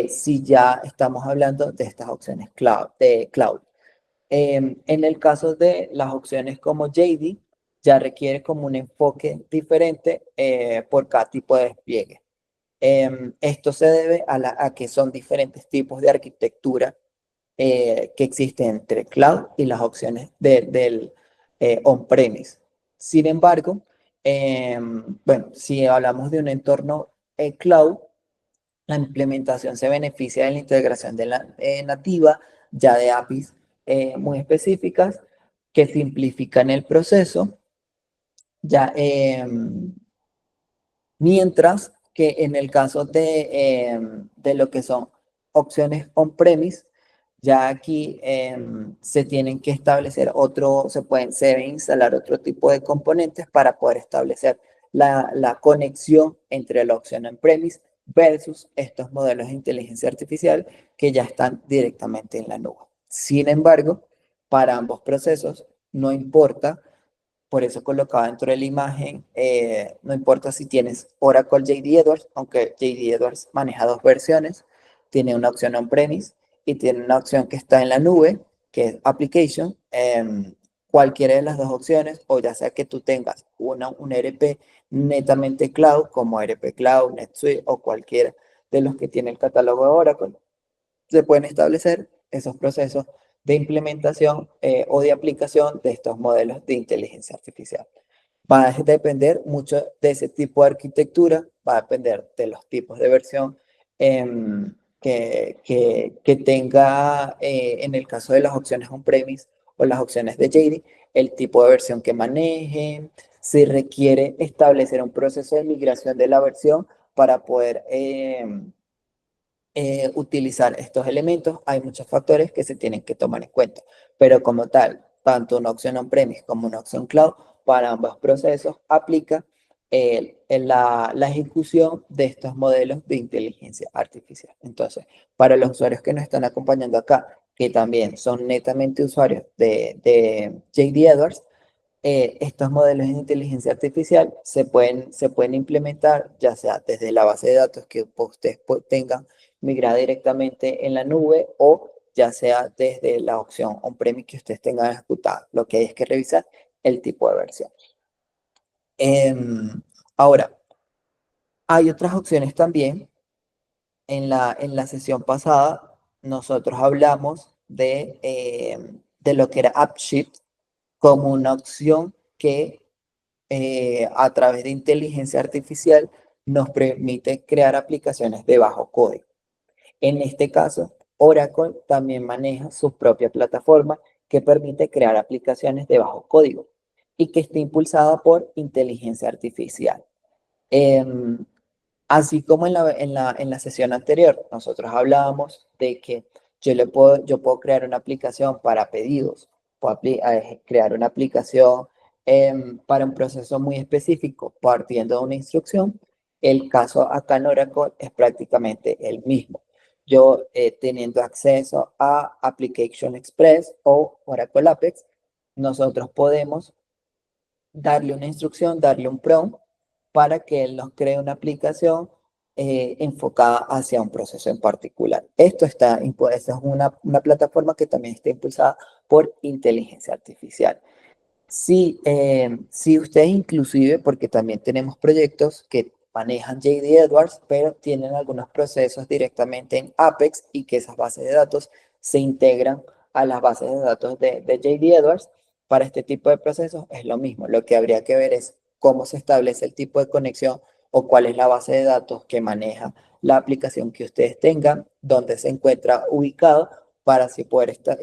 si ya estamos hablando de estas opciones cloud. En el caso de las opciones como JD, ya requiere como un enfoque diferente por cada tipo de despliegue. Esto se debe a que son diferentes tipos de arquitectura que existen entre cloud y las opciones del on-premise. Sin embargo, bueno, si hablamos de un entorno cloud, la implementación se beneficia de la integración de la nativa, ya de APIs muy específicas que simplifican el proceso, ya mientras que en el caso de lo que son opciones on-premise, ya aquí se tienen que establecer se deben instalar otro tipo de componentes para poder establecer la conexión entre la opción on-premise versus estos modelos de inteligencia artificial que ya están directamente en la nube. Sin embargo, para ambos procesos no importa, por eso colocaba dentro de la imagen, no importa si tienes Oracle JD Edwards, aunque JD Edwards maneja dos versiones, tiene una opción on-premise y tiene una opción que está en la nube, que es Application. Cualquiera de las dos opciones, o ya sea que tú tengas un ERP netamente cloud, como ERP Cloud, NetSuite o cualquiera de los que tiene el catálogo de Oracle, se pueden establecer esos procesos de implementación o de aplicación de estos modelos de inteligencia artificial. Va a depender mucho de ese tipo de arquitectura, va a depender de los tipos de versión que tenga, en el caso de las opciones on-premise o las opciones de JD, el tipo de versión que maneje, si requiere establecer un proceso de migración de la versión para poder utilizar estos elementos. Hay muchos factores que se tienen que tomar en cuenta, pero como tal, tanto una opción on-premise como una opción cloud, para ambos procesos aplica la ejecución de estos modelos de inteligencia artificial. Entonces, para los usuarios que nos están acompañando acá, que también son netamente usuarios de JD Edwards, estos modelos de inteligencia artificial se pueden implementar ya sea desde la base de datos que ustedes tengan migrada directamente en la nube o ya sea desde la opción on-premise que ustedes tengan ejecutada. Lo que hay es que revisar el tipo de versión. Ahora, hay otras opciones también. En la sesión pasada nosotros hablamos de lo que era AppSheet como una opción que a través de inteligencia artificial nos permite crear aplicaciones de bajo código. En este caso, Oracle también maneja su propia plataforma que permite crear aplicaciones de bajo código y que está impulsada por inteligencia artificial. Em, Así como en la sesión anterior, nosotros hablábamos de que yo puedo crear una aplicación para pedidos, puedo crear una aplicación para un proceso muy específico partiendo de una instrucción. El caso acá en Oracle es prácticamente el mismo. Yo teniendo acceso a Application Express o Oracle Apex, nosotros podemos darle una instrucción, darle un prompt para que él nos cree una aplicación enfocada hacia un proceso en particular. Esta es una plataforma que también está impulsada por inteligencia artificial. Sí, sí, ustedes inclusive, porque también tenemos proyectos que manejan JD Edwards, pero tienen algunos procesos directamente en Apex y que esas bases de datos se integran a las bases de datos de JD Edwards. Para este tipo de procesos es lo mismo. Lo que habría que ver es cómo se establece el tipo de conexión o cuál es la base de datos que maneja la aplicación que ustedes tengan, dónde se encuentra ubicado para así poder estar,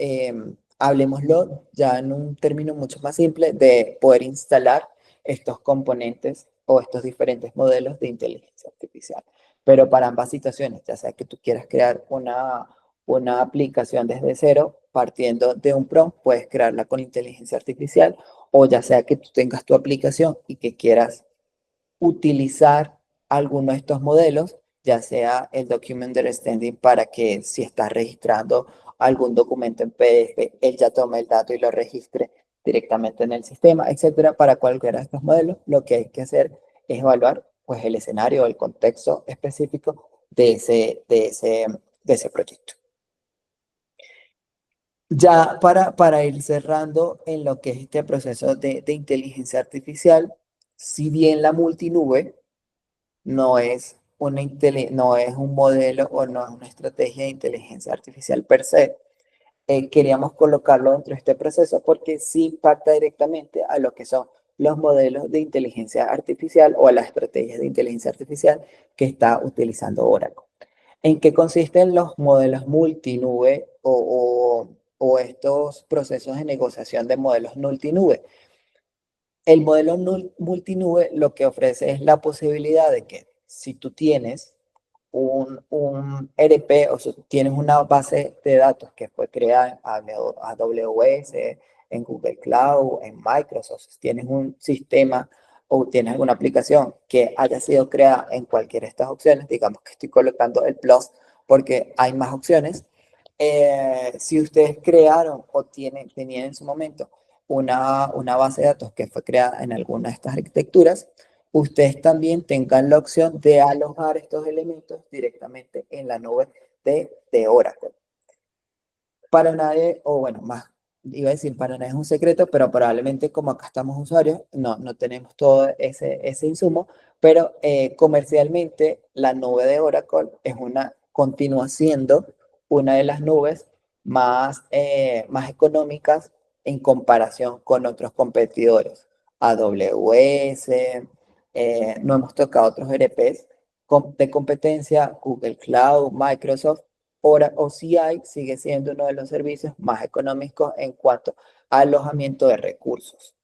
hablemoslo ya en un término mucho más simple de poder instalar estos componentes o estos diferentes modelos de inteligencia artificial. Pero para ambas situaciones, ya sea que tú quieras crear una aplicación desde cero, partiendo de un prompt, puedes crearla con inteligencia artificial, o ya sea que tú tengas tu aplicación y que quieras utilizar alguno de estos modelos, ya sea el Document Understanding para que si estás registrando algún documento en PDF, él ya tome el dato y lo registre directamente en el sistema, etcétera. Para cualquiera de estos modelos, lo que hay que hacer es evaluar pues, el escenario o el contexto específico de ese proyecto. Ya para ir cerrando en lo que es este proceso de inteligencia artificial, si bien la multinube no es no es un modelo o no es una estrategia de inteligencia artificial per se. Queríamos colocarlo dentro de este proceso porque sí impacta directamente a lo que son los modelos de inteligencia artificial o a las estrategias de inteligencia artificial que está utilizando Oracle. ¿En qué consisten los modelos multinube o estos procesos de negociación de modelos multinube? El modelo multinube lo que ofrece es la posibilidad de que si tú tienes un ERP o si tienes una base de datos que fue creada en AWS, en Google Cloud, en Microsoft, si tienes un sistema o tienes alguna aplicación que haya sido creada en cualquiera de estas opciones, digamos que estoy colocando el plus porque hay más opciones, si ustedes crearon o tenían en su momento una base de datos que fue creada en alguna de estas arquitecturas, ustedes también tengan la opción de alojar estos elementos directamente en la nube de Oracle. Para nadie, o bueno, más, iba a decir, para nadie es un secreto, pero probablemente como acá estamos usuarios, no tenemos todo ese insumo, pero comercialmente la nube de Oracle continúa siendo una de las nubes más económicas en comparación con otros competidores. AWS, no hemos tocado otros ERPs de competencia, Google Cloud, Microsoft. Ahora, OCI sigue siendo uno de los servicios más económicos en cuanto a alojamiento de recursos.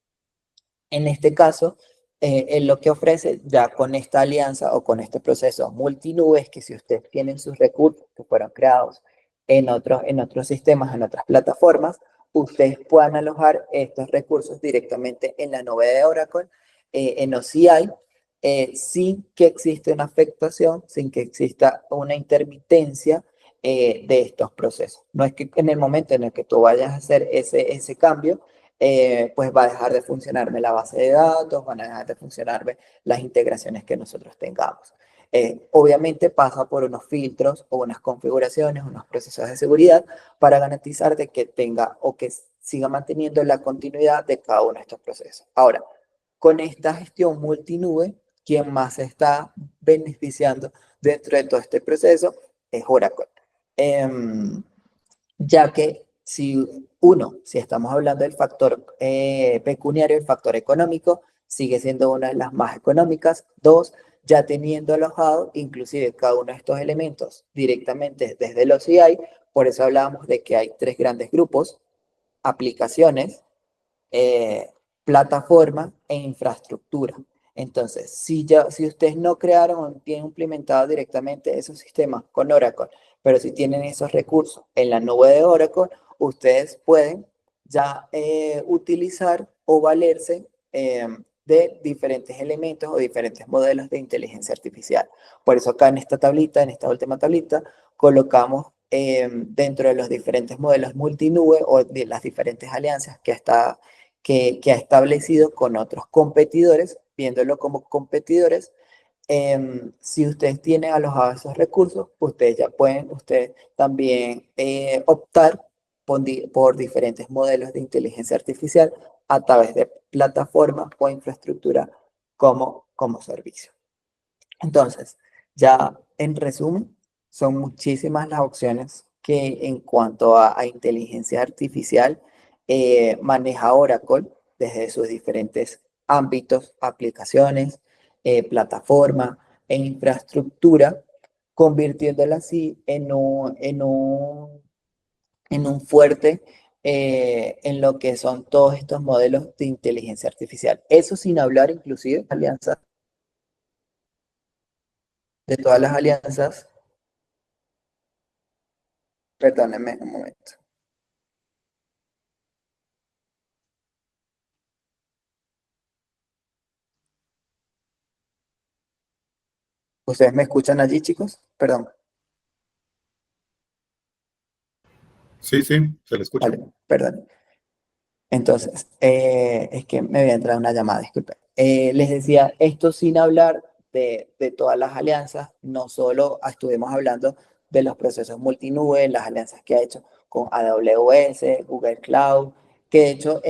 En este caso, en lo que ofrece ya con esta alianza o con este proceso multinubes, que si ustedes tienen sus recursos que fueron creados en otros sistemas, en otras plataformas, ustedes puedan alojar estos recursos directamente en la nube de Oracle, en OCI, sin que exista una afectación, sin que exista una intermitencia de estos procesos. No es que en el momento en el que tú vayas a hacer ese cambio, pues va a dejar de funcionarme la base de datos, van a dejar de funcionarme las integraciones que nosotros tengamos. Obviamente pasa por unos filtros o unas configuraciones, unos procesos de seguridad para garantizar de que tenga o que siga manteniendo la continuidad de cada uno de estos procesos. Ahora, con esta gestión multinube, quien más se está beneficiando dentro de todo este proceso es Oracle. Ya que si estamos hablando del factor pecuniario, el factor económico, sigue siendo una de las más económicas. Dos, ya teniendo alojado inclusive cada uno de estos elementos directamente desde los CI, por eso hablábamos de que hay tres grandes grupos: aplicaciones, eh, plataforma e infraestructura. Entonces, si ustedes no crearon o tienen implementado directamente esos sistemas con Oracle, pero si tienen esos recursos en la nube de Oracle, ustedes pueden ya utilizar o valerse de diferentes elementos o diferentes modelos de inteligencia artificial. Por eso acá en esta tablita, en esta última tablita, colocamos dentro de los diferentes modelos multinube o de las diferentes alianzas que ha establecido con otros competidores, viéndolo como competidores. Si ustedes tienen alojados esos recursos, ustedes ya pueden ustedes también optar por diferentes modelos de inteligencia artificial a través de plataformas o infraestructura como servicio. Entonces, ya en resumen, son muchísimas las opciones que en cuanto a inteligencia artificial maneja Oracle desde sus diferentes ámbitos, aplicaciones, plataforma e infraestructura, convirtiéndola así en un fuerte en lo que son todos estos modelos de inteligencia artificial. Eso sin hablar inclusive de alianzas, de todas las alianzas. Perdónenme un momento. ¿Ustedes me escuchan allí, chicos? Perdón. Sí, sí, se le escucha. Vale, perdón. Entonces, es que me había entrado una llamada, disculpen. Les decía, esto sin hablar de todas las alianzas, no solo estuvimos hablando de los procesos multinube, las alianzas que ha hecho con AWS, Google Cloud, que de hecho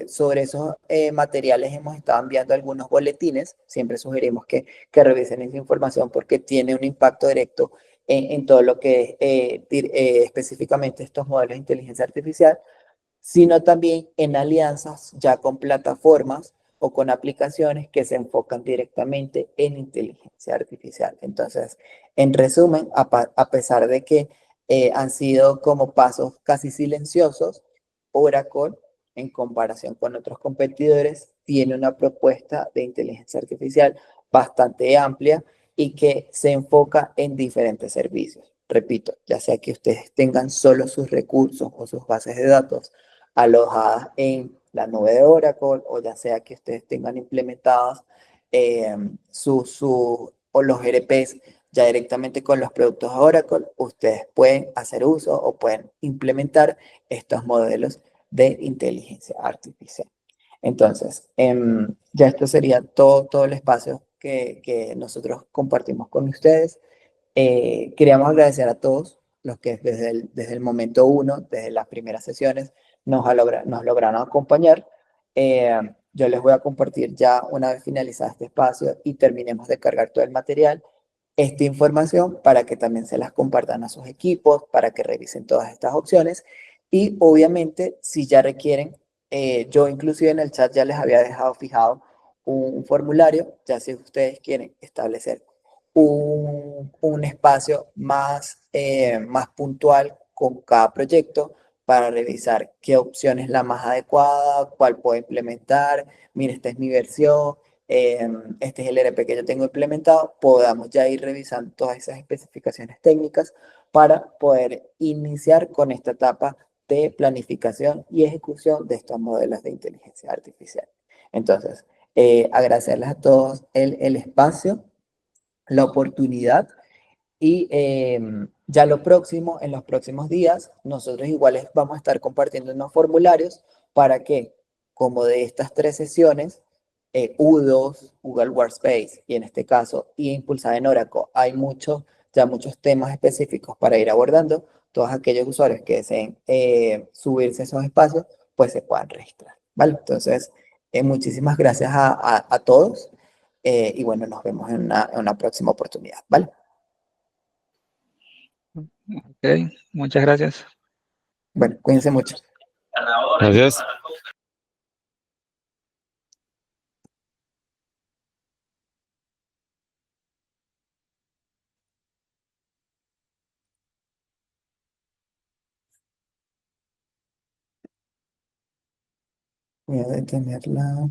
sobre esos materiales hemos estado enviando algunos boletines, siempre sugerimos que revisen esa información porque tiene un impacto directo en todo lo que es específicamente estos modelos de inteligencia artificial, sino también en alianzas ya con plataformas o con aplicaciones que se enfocan directamente en inteligencia artificial. Entonces, en resumen, a pesar de que han sido como pasos casi silenciosos, Oracle, en comparación con otros competidores, tiene una propuesta de inteligencia artificial bastante amplia y que se enfoca en diferentes servicios. Repito, ya sea que ustedes tengan solo sus recursos o sus bases de datos alojadas en la nube de Oracle, o ya sea que ustedes tengan implementadas eh, o los ERPs ya directamente con los productos de Oracle, ustedes pueden hacer uso o pueden implementar estos modelos de inteligencia artificial. Entonces, ya esto sería todo el espacio que nosotros compartimos con ustedes. Queríamos agradecer a todos los que desde el momento uno, desde las primeras sesiones, nos lograron acompañar. Yo les voy a compartir ya una vez finalizado este espacio y terminemos de cargar todo el material, esta información para que también se las compartan a sus equipos, para que revisen todas estas opciones y obviamente si ya requieren, yo inclusive en el chat ya les había dejado fijado un formulario, ya si ustedes quieren establecer un espacio más puntual con cada proyecto para revisar qué opción es la más adecuada, cuál puedo implementar, mire, esta es mi versión, este es el ERP que yo tengo implementado, podamos ya ir revisando todas esas especificaciones técnicas para poder iniciar con esta etapa de planificación y ejecución de estos modelos de inteligencia artificial. Entonces, agradecerles a todos el espacio, la oportunidad y ya lo próximo, en los próximos días, nosotros iguales vamos a estar compartiendo unos formularios para que, como de estas tres sesiones, U2, Google Workspace y en este caso, y Impulsada en Oracle, hay ya muchos temas específicos para ir abordando. Todos aquellos usuarios que deseen subirse a esos espacios, pues se puedan registrar. ¿Vale? Entonces, muchísimas gracias a todos y bueno, nos vemos en una próxima oportunidad. ¿Vale? Ok, muchas gracias. Bueno, cuídense mucho. Gracias. Voy a detenerla.